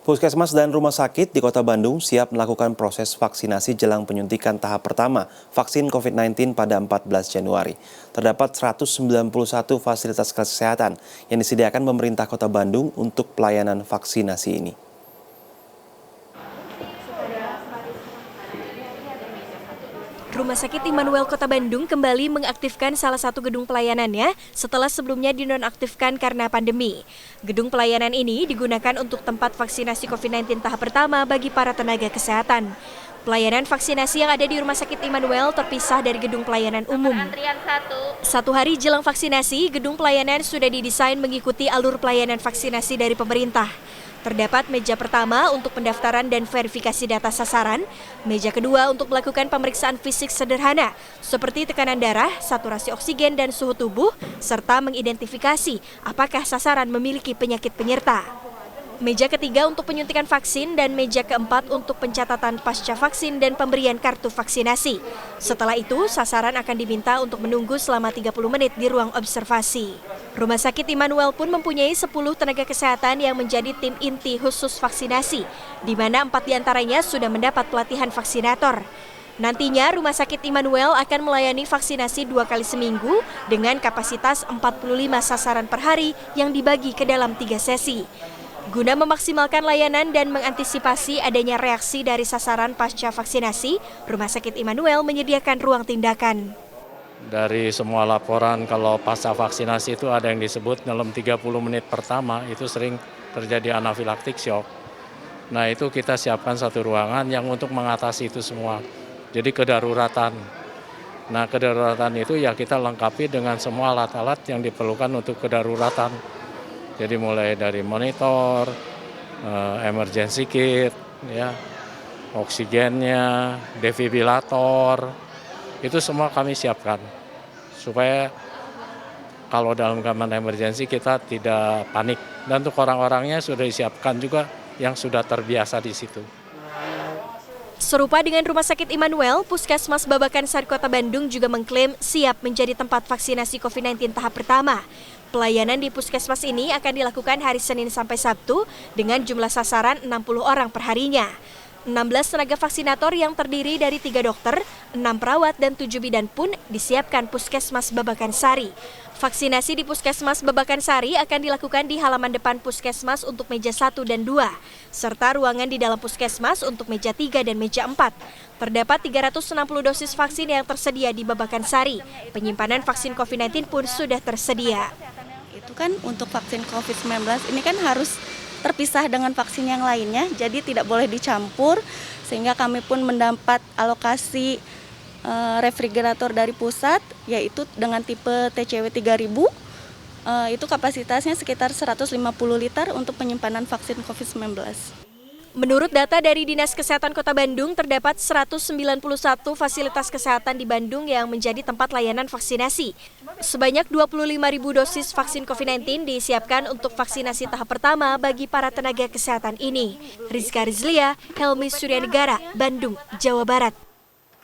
Puskesmas dan rumah sakit di Kota Bandung siap melakukan proses vaksinasi jelang penyuntikan tahap pertama vaksin COVID-19 pada 14 Januari. Terdapat 191 fasilitas kesehatan yang disediakan pemerintah Kota Bandung untuk pelayanan vaksinasi ini. Rumah Sakit Immanuel Kota Bandung kembali mengaktifkan salah satu gedung pelayanannya setelah sebelumnya dinonaktifkan karena pandemi. Gedung pelayanan ini digunakan untuk tempat vaksinasi COVID-19 tahap pertama bagi para tenaga kesehatan. Pelayanan vaksinasi yang ada di Rumah Sakit Immanuel terpisah dari gedung pelayanan umum. Satu hari jelang vaksinasi, gedung pelayanan sudah didesain mengikuti alur pelayanan vaksinasi dari pemerintah. Terdapat meja pertama untuk pendaftaran dan verifikasi data sasaran, meja kedua untuk melakukan pemeriksaan fisik sederhana, seperti tekanan darah, saturasi oksigen, dan suhu tubuh, serta mengidentifikasi apakah sasaran memiliki penyakit penyerta. Meja ketiga untuk penyuntikan vaksin dan meja keempat untuk pencatatan pasca vaksin dan pemberian kartu vaksinasi. Setelah itu, sasaran akan diminta untuk menunggu selama 30 menit di ruang observasi. Rumah Sakit Immanuel pun mempunyai 10 tenaga kesehatan yang menjadi tim inti khusus vaksinasi, di mana 4 diantaranya sudah mendapat pelatihan vaksinator. Nantinya, Rumah Sakit Immanuel akan melayani vaksinasi 2 kali seminggu dengan kapasitas 45 sasaran per hari yang dibagi ke dalam 3 sesi. Guna memaksimalkan layanan dan mengantisipasi adanya reaksi dari sasaran pasca vaksinasi, Rumah Sakit Immanuel menyediakan ruang tindakan. Dari semua laporan kalau pasca vaksinasi itu ada yang disebut dalam 30 menit pertama itu sering terjadi anafilaktik shock. Nah itu kita siapkan satu ruangan yang untuk mengatasi itu semua. Jadi kedaruratan. Nah kedaruratan itu ya kita lengkapi dengan semua alat-alat yang diperlukan untuk kedaruratan. Jadi mulai dari monitor, emergency kit, ya, oksigennya, defibrilator, itu semua kami siapkan. Supaya kalau dalam keadaan emergency kita tidak panik. Dan untuk orang-orangnya sudah disiapkan juga yang sudah terbiasa di situ. Serupa dengan Rumah Sakit Immanuel, Puskesmas Babakan Sari Kota Bandung juga mengklaim siap menjadi tempat vaksinasi COVID-19 tahap pertama. Pelayanan di puskesmas ini akan dilakukan hari Senin sampai Sabtu dengan jumlah sasaran 60 orang per harinya. 16 tenaga vaksinator yang terdiri dari 3 dokter, 6 perawat, dan 7 bidan pun disiapkan Puskesmas Babakan Sari. Vaksinasi di Puskesmas Babakan Sari akan dilakukan di halaman depan Puskesmas untuk meja 1 dan 2, serta ruangan di dalam Puskesmas untuk meja 3 dan meja 4. Terdapat 360 dosis vaksin yang tersedia di Babakan Sari. Penyimpanan vaksin COVID-19 pun sudah tersedia. Itu kan untuk vaksin COVID-19 ini kan harus terpisah dengan vaksin yang lainnya, jadi tidak boleh dicampur, sehingga kami pun mendapat alokasi refrigerator dari pusat, yaitu dengan tipe TCW 3000, itu kapasitasnya sekitar 150 liter untuk penyimpanan vaksin COVID-19. Menurut data dari Dinas Kesehatan Kota Bandung, terdapat 191 fasilitas kesehatan di Bandung yang menjadi tempat layanan vaksinasi. Sebanyak 25.000 dosis vaksin COVID-19 disiapkan untuk vaksinasi tahap pertama bagi para tenaga kesehatan ini. Rizka Rizlia, Helmi Suryanegara, Bandung, Jawa Barat.